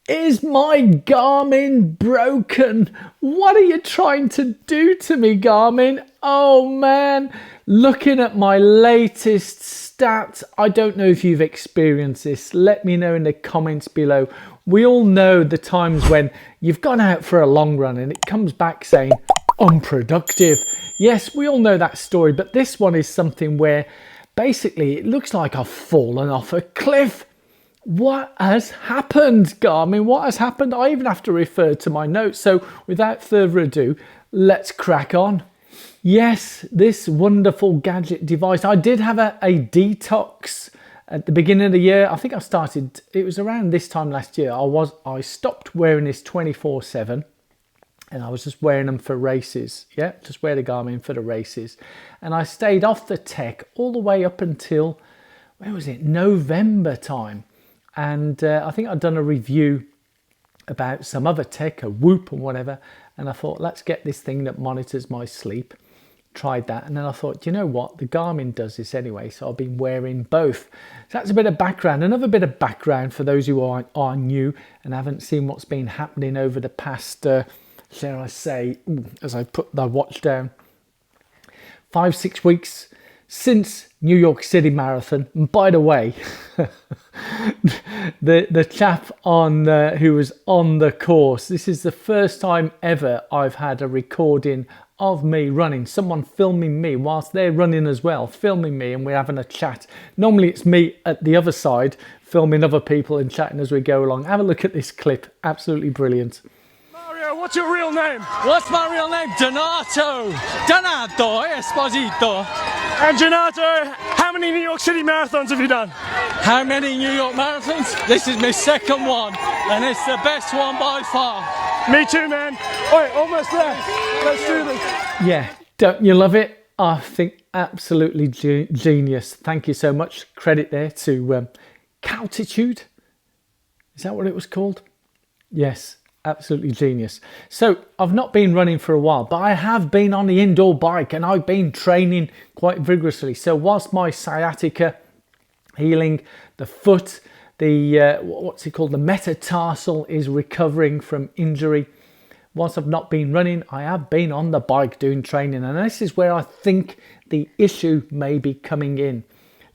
Is my Garmin broken? What are you trying to do to me, Garmin? Oh man, looking at my latest stats, I don't know if you've experienced this. Let me know in the comments below. We all know the times when you've gone out for a long run and it comes back saying unproductive. Yes, we all know that story, but this one is something where basically it looks like I've fallen off a cliff. What has happened, Garmin? What has happened? I even have to refer to my notes. So without further ado, let's crack on. Yes, this wonderful gadget device. I did have a detox at the beginning of the year. I think I started, it was around this time last year. I stopped wearing this 24/7 and I was just wearing them for races. Yeah, just wear the Garmin for the races. And I stayed off the tech all the way up until, where was it? November time. And I think I'd done a review about some other tech, a Whoop or whatever. And I thought, let's get this thing that monitors my sleep. Tried that. And then I thought, you know what? The Garmin does this anyway. So I've been wearing both. So that's a bit of background. Another bit of background for those who are new and haven't seen what's been happening over the past, shall I say, as I put the watch down, 5-6 weeks since New York City Marathon. And by the way, the chap on who was on the course, this is the first time ever I've had a recording of me running, someone filming me whilst they're running as well, filming me, and we're having a chat. Normally it's me at the other side filming other people and chatting as we go along. Have a look at this clip, absolutely brilliant. What's your real name? What's my real name? Donato Esposito. And Donato, how many New York City marathons have you done? How many New York marathons? This is my second one, and it's the best one by far. Me too, man. Alright, almost there. Let's do this. Yeah, don't you love it? I think absolutely genius. Thank you so much. Credit there to Caltitude. Is that what it was called? Yes. Absolutely genius. So I've not been running for a while, but I have been on the indoor bike and I've been training quite vigorously. So whilst my sciatica healing, the foot, the what's it called, the metatarsal is recovering from injury, whilst I've not been running, I have been on the bike doing training, and this is where I think the issue may be coming in.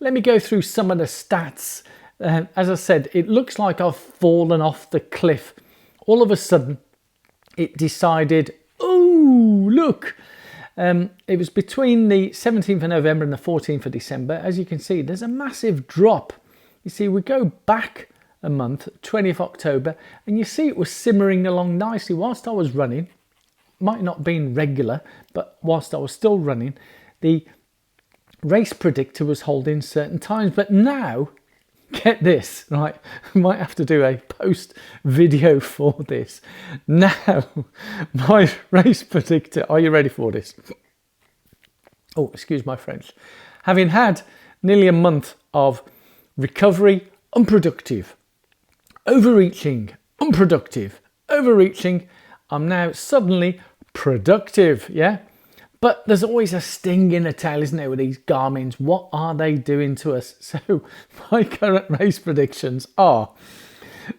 Let me go through some of the stats. As I said, it looks like I've fallen off the cliff. All of a sudden, it decided, oh, look. It was between the 17th of November and the 14th of December. As you can see, there's a massive drop. You see, we go back a month, 20th October, and you see it was simmering along nicely whilst I was running. Might not have been regular, but whilst I was still running, the race predictor was holding certain times. But now, get this, right? I might have to do a post video for this. Now, my race predictor, are you ready for this? Oh, excuse my French. Having had nearly a month of recovery, unproductive, overreaching, unproductive, overreaching, I'm now suddenly productive, yeah? But there's always a sting in the tail, isn't there, with these Garmins? What are they doing to us? So my current race predictions are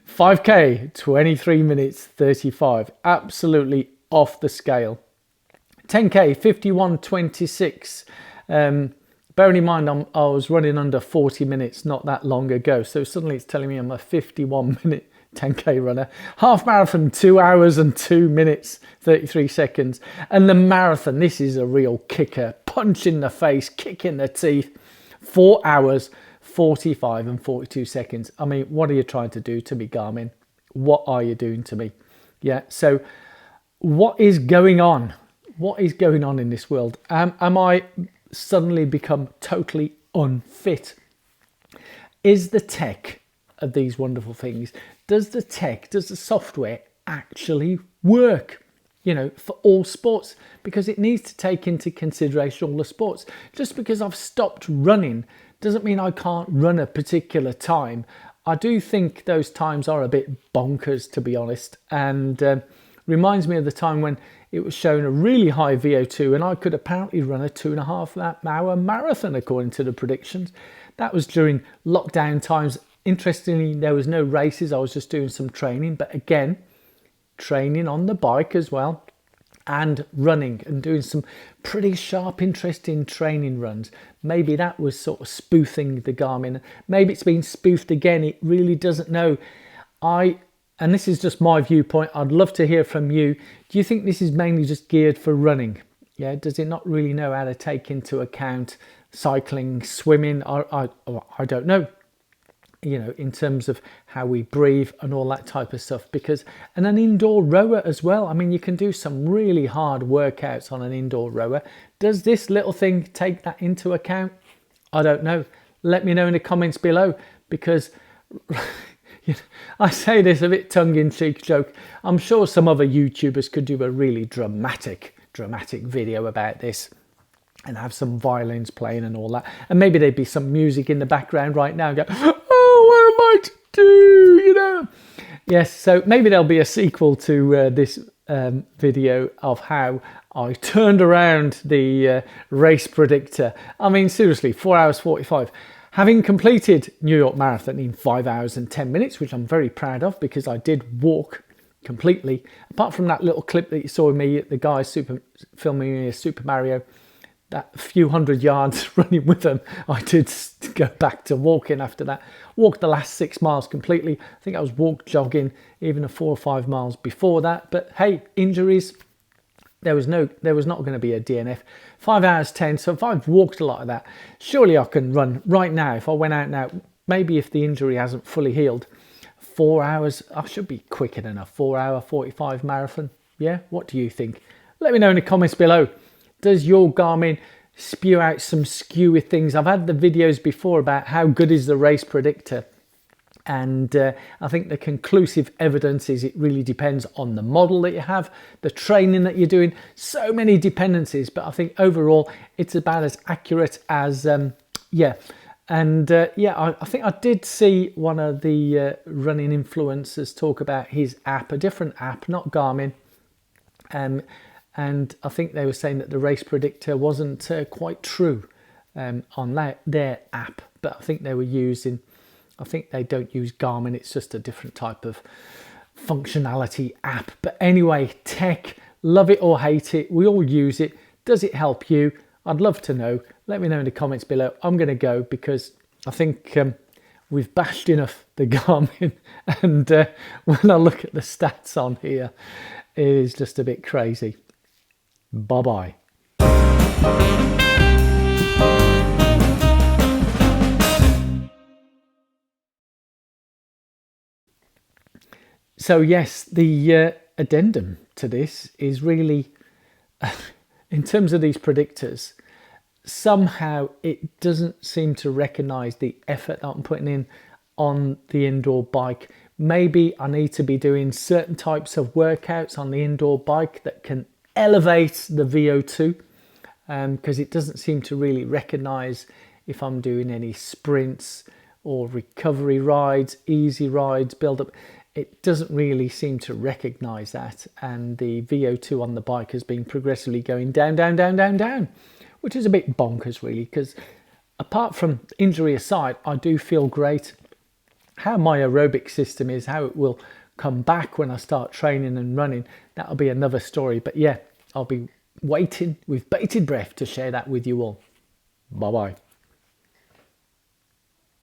5K, 23 minutes 35. Absolutely off the scale. 10K, 51.26. Bearing in mind I was running under 40 minutes not that long ago. So suddenly it's telling me I'm a 51-minute 10K runner. Half marathon, 2 hours and 2 minutes 33 seconds. And the marathon, this is a real kicker, punch in the face, kick in the teeth, 4 hours 45 and 42 seconds. I mean, what are you trying to do to me, Garmin? What are you doing to me? Yeah, so what is going on? What is going on in this world? Am I suddenly become totally unfit? Is the tech of these wonderful things, does the tech, does the software actually work, you know, for all sports? Because it needs to take into consideration all the sports. Just because I've stopped running doesn't mean I can't run a particular time. I do think those times are a bit bonkers, to be honest, and reminds me of the time when it was showing a really high VO2 and I could apparently run a 2.5 hour marathon according to the predictions. That was during lockdown times Interestingly, there was no races. I was just doing some training, but again, training on the bike as well, and running and doing some pretty sharp, interesting training runs. Maybe that was sort of spoofing the Garmin. Maybe it's been spoofed again. It really doesn't know. And this is just my viewpoint. I'd love to hear from you. Do you think this is mainly just geared for running? Yeah, does it not really know how to take into account cycling, swimming? I don't know. You know, in terms of how we breathe and all that type of stuff. Because, and an indoor rower as well. I mean, you can do some really hard workouts on an indoor rower. Does this little thing take that into account? I don't know. Let me know in the comments below, because you know, I say this a bit tongue-in-cheek joke. I'm sure some other YouTubers could do a really dramatic video about this and have some violins playing and all that. And maybe there'd be some music in the background right now and go, oh, what am I to do? You know? Yes, so maybe there'll be a sequel to this video of how I turned around the race predictor. I mean, seriously, 4 hours 45. Having completed New York Marathon in 5 hours and 10 minutes, which I'm very proud of because I did walk completely. Apart from that little clip that you saw of me, the guy filming me a Super Mario, that few hundred yards running with them, I did go back to walking after that. Walked the last 6 miles completely. I think I was jogging even a 4 or 5 miles before that. But hey, injuries, there was not going to be a DNF. 5 hours 10, so if I've walked a lot of that, surely I can run right now. If I went out now, maybe if the injury hasn't fully healed, 4 hours, I should be quicker than a 4 hour 45 marathon. Yeah, what do you think? Let me know in the comments below. Does your Garmin spew out some skewy things? I've had the videos before about how good is the race predictor. And I think the conclusive evidence is it really depends on the model that you have, the training that you're doing, so many dependencies. But I think overall, it's about as accurate as, yeah. And yeah, I think I did see one of the running influencers talk about his app, a different app, not Garmin. And I think they were saying that the race predictor wasn't quite true on their app. But I think they were using, I think they don't use Garmin. It's just a different type of functionality app. But anyway, tech, love it or hate it. We all use it. Does it help you? I'd love to know. Let me know in the comments below. I'm going to go because I think we've bashed enough the Garmin. And when I look at the stats on here, it is just a bit crazy. Bye-bye. So yes, the addendum to this is really, in terms of these predictors, somehow it doesn't seem to recognize the effort that I'm putting in on the indoor bike. Maybe I need to be doing certain types of workouts on the indoor bike that can elevate the VO2, because it doesn't seem to really recognize if I'm doing any sprints or recovery rides, easy rides, build up. It doesn't really seem to recognize that, and the VO2 on the bike has been progressively going down, which is a bit bonkers really, because apart from injury aside, I do feel great. How my aerobic system is, how it will come back when I start training and running, that'll be another story. But yeah, I'll be waiting with bated breath to share that with you all. Bye bye.